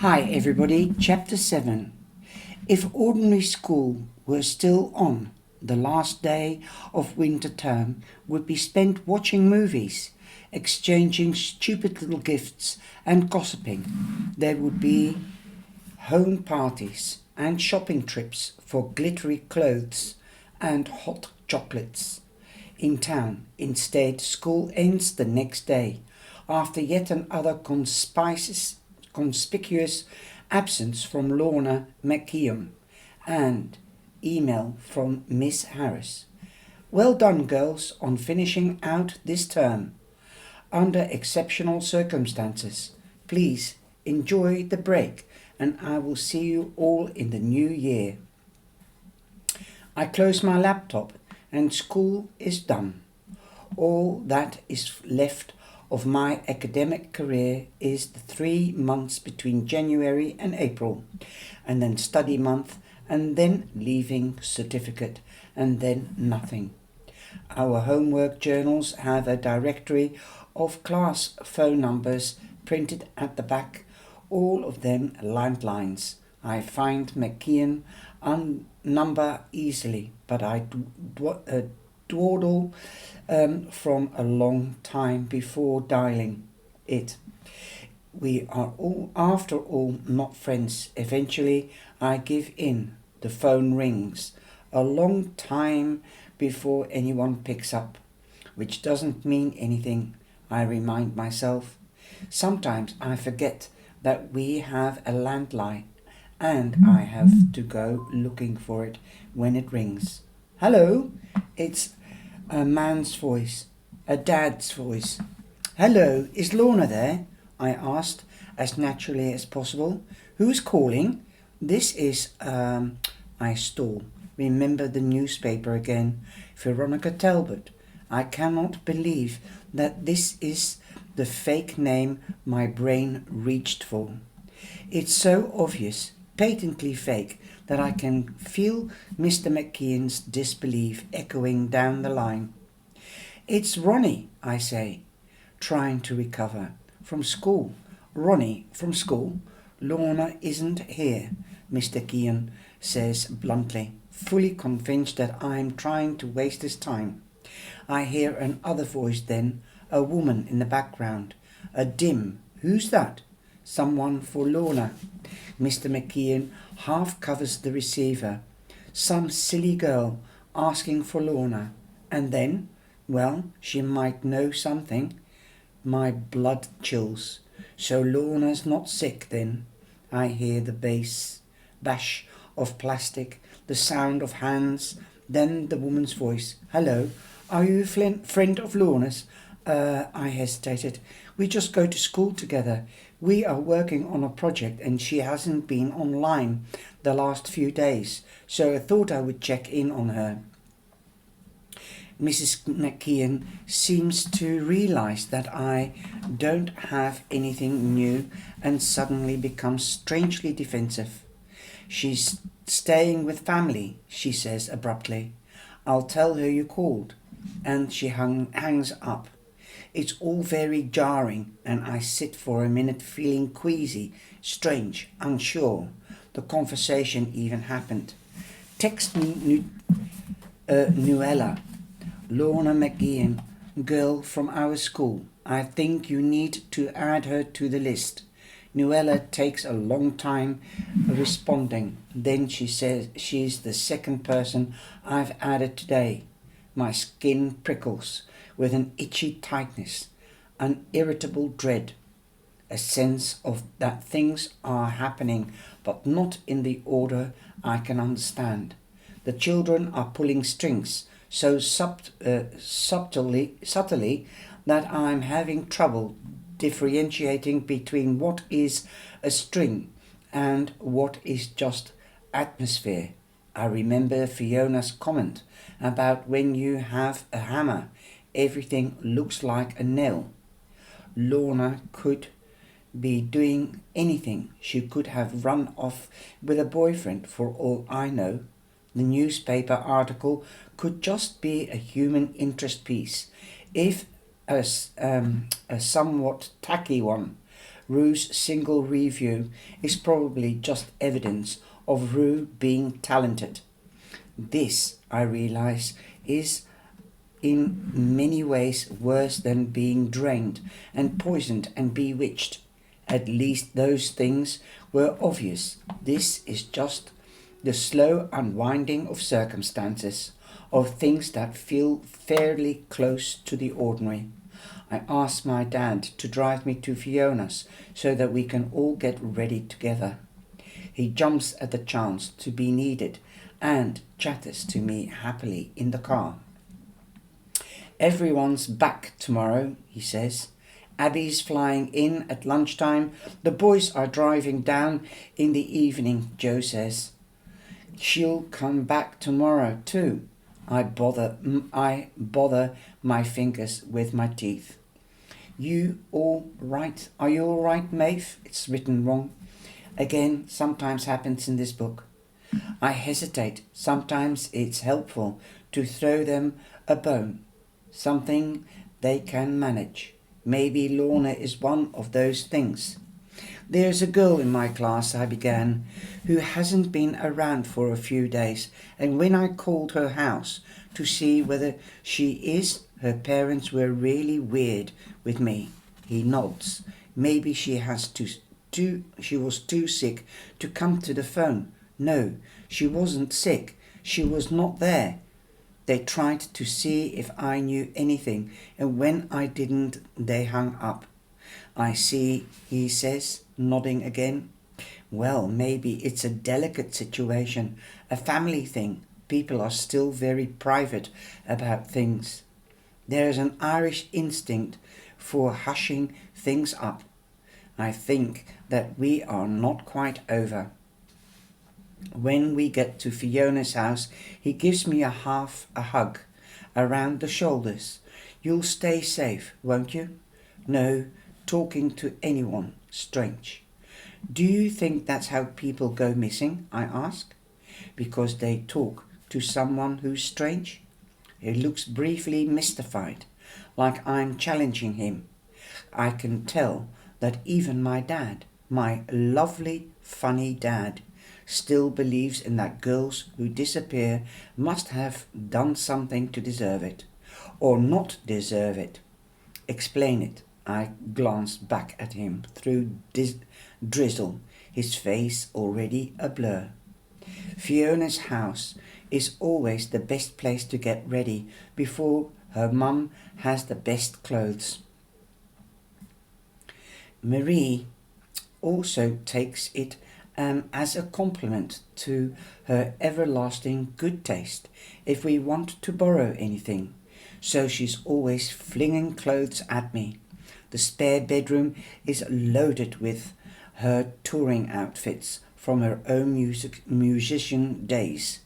Hi everybody, Chapter 7. If ordinary school were still on, the last day of winter term would be spent watching movies, exchanging stupid little gifts and gossiping. There would be home parties and shopping trips for glittery clothes and hot chocolates. In town, instead, school ends the next day after yet another conspicuous absence from Lorna McKeon and email from Miss Harris. Well done, girls, on finishing out this term. Under exceptional circumstances, please enjoy the break and I will see you all in the new year. I close my laptop and school is done. All that is left of my academic career is the 3 months between January and April, and then study month, and then leaving certificate, and then nothing. Our homework journals have a directory of class phone numbers printed at the back, all of them landlines. I find McKeon number easily, but I dawdle from a long time before dialing it. We are all, after all, not friends. Eventually, I give in. The phone rings. A long time before anyone picks up, which doesn't mean anything, I remind myself. Sometimes I forget that we have a landline and I have to go looking for it when it rings. Hello, it's a man's voice, a dad's voice. Hello, is Lorna there? I asked as naturally as possible. Who's calling? This is, I stall. Remember the newspaper again. Veronica Talbot. I cannot believe that this is the fake name my brain reached for. It's so obvious, patently fake, that I can feel Mr. McKeon's disbelief echoing down the line. It's Ronnie, I say, trying to recover. From school. Ronnie, from school. Lorna isn't here, Mr. Keon says bluntly, fully convinced that I'm trying to waste his time. I hear another voice then, a woman in the background. A dim, who's that? Someone for Lorna. Mr. McKeon half covers the receiver. Some silly girl asking for Lorna. And then, well, she might know something. My blood chills. So Lorna's not sick then. I hear the bash of plastic, the sound of hands, then the woman's voice. Hello, are you a friend of Lorna's? I hesitated. We just go to school together. We are working on a project and she hasn't been online the last few days, so I thought I would check in on her. Mrs. McKeon seems to realize that I don't have anything new and suddenly becomes strangely defensive. She's staying with family, she says abruptly. I'll tell her you called. And she hangs up. It's all very jarring and I sit for a minute feeling queasy, strange, unsure. The conversation even happened. Text me Nuella. Lorna McKeon, girl from our school. I think you need to add her to the list. Nuella takes a long time responding. Then she says she's the second person I've added today. My skin prickles with an itchy tightness, an irritable dread, a sense of that things are happening but not in the order I can understand. The children are pulling strings so subtly that I'm having trouble differentiating between what is a string and what is just atmosphere. I remember Fiona's comment about when you have a hammer, everything looks like a nail. Lorna could be doing anything. She could have run off with a boyfriend for all I know. The newspaper article could just be a human interest piece, if a somewhat tacky one. Rue's single review is probably just evidence of Rue being talented. This, I realize, is in many ways worse than being drained and poisoned and bewitched. At least those things were obvious. This is just the slow unwinding of circumstances, of things that feel fairly close to the ordinary. I asked my dad to drive me to Fiona's so that we can all get ready together. He jumps at the chance to be needed and chatters to me happily in the car. Everyone's back tomorrow, he says. Abby's flying in at lunchtime. The boys are driving down in the evening, Joe says. She'll come back tomorrow too. I bother my fingers with my teeth. You all right? Are you all right, Maeve? It's written wrong. Again, sometimes happens in this book. I hesitate. Sometimes it's helpful to throw them a bone. Something they can manage. Maybe Lorna is one of those things. There's a girl in my class, I began, who hasn't been around for a few days, and when I called her house to see whether she is, her parents were really weird with me. He nods. Maybe she was too sick to come to the phone. No, she wasn't sick. She was not there. They tried to see if I knew anything, and when I didn't, they hung up. I see, he says, nodding again. Well, maybe it's a delicate situation, a family thing. People are still very private about things. There's an Irish instinct for hushing things up. I think that we are not quite over. When we get to Fiona's house, he gives me a hug around the shoulders. You'll stay safe, won't you? No, talking to anyone strange. Do you think that's how people go missing? I ask. Because they talk to someone who's strange? He looks briefly mystified, like I'm challenging him. I can tell that even my dad, my lovely, funny dad, still believes in that girls who disappear must have done something to deserve it, or not deserve it. Explain it. I glanced back at him through drizzle, his face already a blur. Fiona's house is always the best place to get ready before her mum has the best clothes. Marie also takes it as a compliment to her everlasting good taste if we want to borrow anything, so she's always flinging clothes at me. The spare bedroom is loaded with her touring outfits from her own musician days.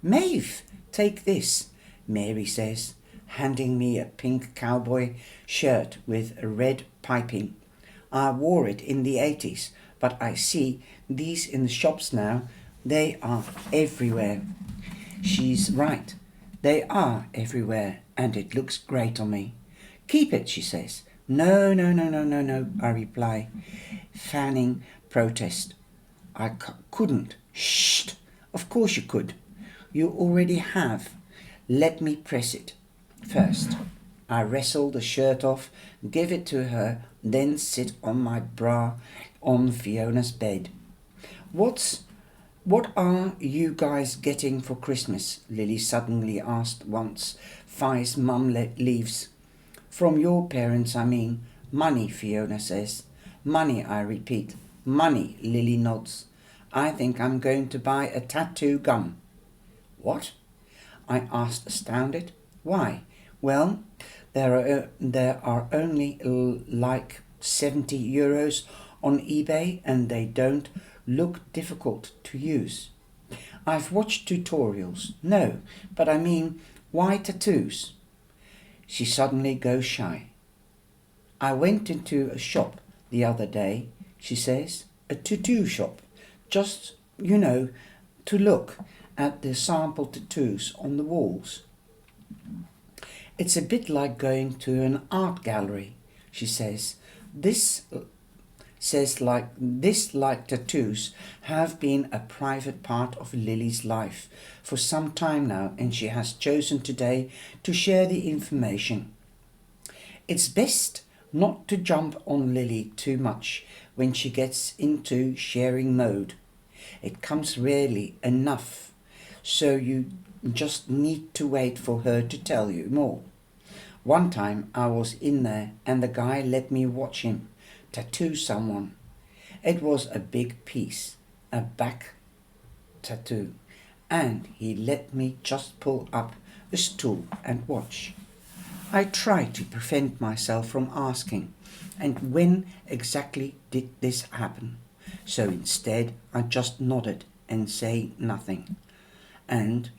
Maeve, take this, Mary says, handing me a pink cowboy shirt with red piping. I wore it in the 80s, but I see these in the shops now. They are everywhere. She's right. They are everywhere, and it looks great on me. Keep it, she says. No, I reply, fanning protest. I couldn't. Shh! Of course you could. You already have. Let me press it. First, I wrestle the shirt off, give it to her, then sit on my bra on Fiona's bed. What are you guys getting for Christmas? Lily suddenly asked once Fi's mum leaves. From your parents, I mean. Money, Fiona says. Money, I repeat. Money, Lily nods. I think I'm going to buy a tattoo gun. What? I asked, astounded. Why? Well, there are only like €70 on eBay, and they don't look difficult to use. I've watched tutorials. No, but I mean, why tattoos? She suddenly goes shy. I went into a shop the other day, she says, a tattoo shop, just, to look at the sample tattoos on the walls. It's a bit like going to an art gallery, she says. This says like tattoos have been a private part of Lily's life for some time now, and she has chosen today to share the information. It's best not to jump on Lily too much when she gets into sharing mode. It comes rarely enough, so you just need to wait for her to tell you more. One time I was in there and the guy let me watch him tattoo someone. It was a big piece, a back tattoo, and he let me just pull up a stool and watch. I tried to prevent myself from asking, and when exactly did this happen? So instead I just nodded and say nothing. And,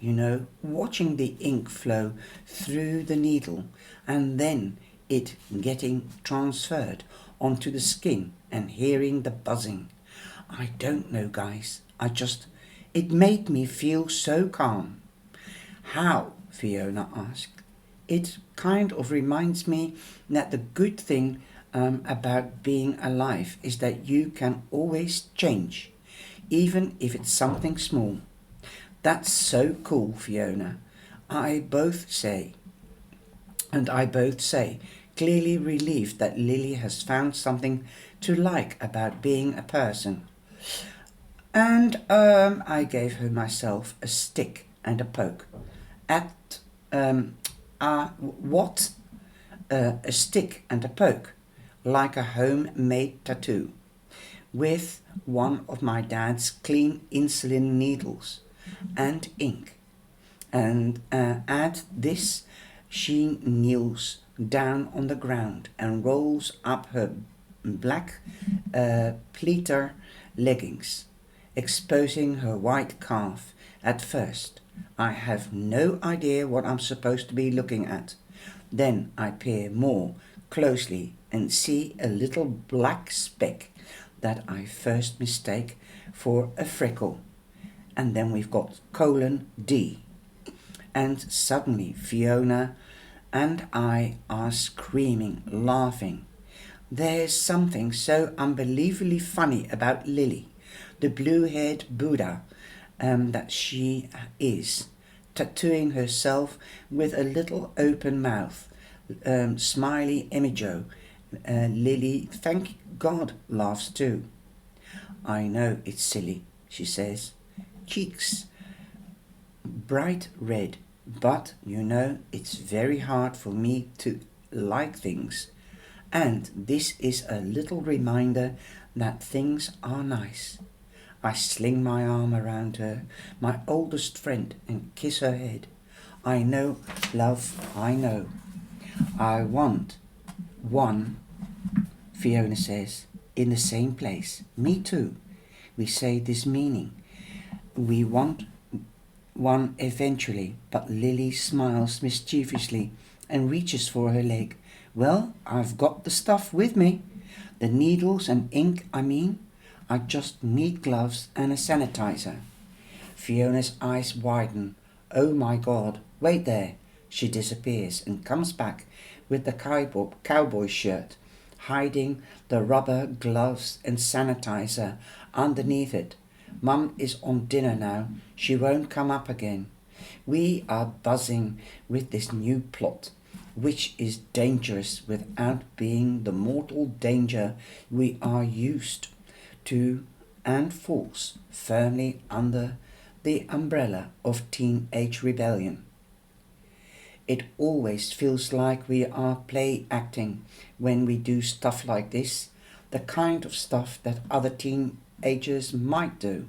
watching the ink flow through the needle and then it getting transferred onto the skin and hearing the buzzing. I don't know, guys. It made me feel so calm. How? Fiona asked. It kind of reminds me that the good thing about being alive is that you can always change, even if it's something small. That's so cool, Fiona. I both say, clearly relieved that Lily has found something to like about being a person. And I gave her myself a stick and a poke. At what? A stick and a poke, like a homemade tattoo, with one of my dad's clean insulin needles and ink. And at this, she kneels down on the ground and rolls up her black pleater leggings, exposing her white calf. At first, I have no idea what I'm supposed to be looking at. Then I peer more closely and see a little black speck that I first mistake for a freckle. And then we've got :D. And suddenly Fiona and I are screaming, laughing. There's something so unbelievably funny about Lily, the blue-haired Buddha that she is, tattooing herself with a little open mouth, smiley imago. Lily, thank God, laughs too. I know it's silly, she says. Cheeks bright red, but it's very hard for me to like things, and this is a little reminder that things are nice. I sling my arm around her, my oldest friend, and kiss her head. I know, love, I know. I want one, Fiona says, in the same place. Me too. We say this meaning. We want one eventually, but Lily smiles mischievously and reaches for her leg. Well, I've got the stuff with me. The needles and ink, I mean. I just need gloves and a sanitizer. Fiona's eyes widen. Oh my God, wait there. She disappears and comes back with the cowboy shirt, hiding the rubber gloves and sanitizer underneath it. Mum is on dinner now. She won't come up again. We are buzzing with this new plot, which is dangerous without being the mortal danger we are used to and falls firmly under the umbrella of teenage rebellion. It always feels like we are play acting when we do stuff like this, the kind of stuff that other teenagers might do.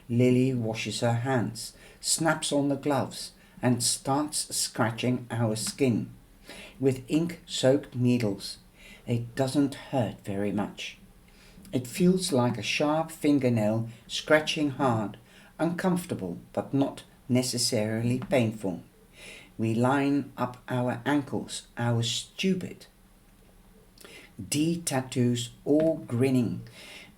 Lily washes her hands, snaps on the gloves, and starts scratching our skin with ink-soaked needles. It doesn't hurt very much. It feels like a sharp fingernail scratching hard, uncomfortable but not necessarily painful. We line up our ankles, our stupid D tattoos, all grinning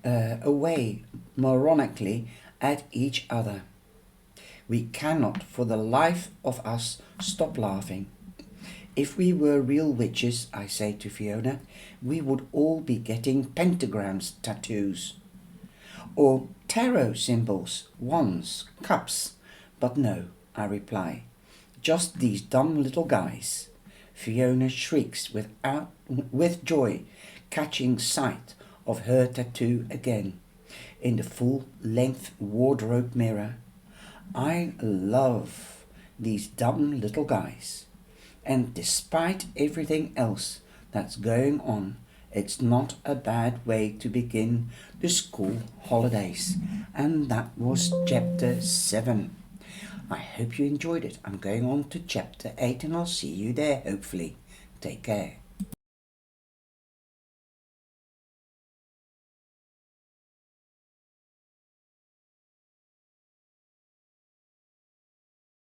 away moronically at each other. We cannot for the life of us stop laughing. If we were real witches, I say to Fiona, we would all be getting pentagrams tattoos. Or tarot symbols, wands, cups. But no, I reply, just these dumb little guys. Fiona shrieks with joy, catching sight of her tattoo again in the full-length wardrobe mirror. I love these dumb little guys. And despite everything else that's going on, it's not a bad way to begin the school holidays. And that was chapter 7. I hope you enjoyed it. I'm going on to chapter 8 and I'll see you there, hopefully. Take care.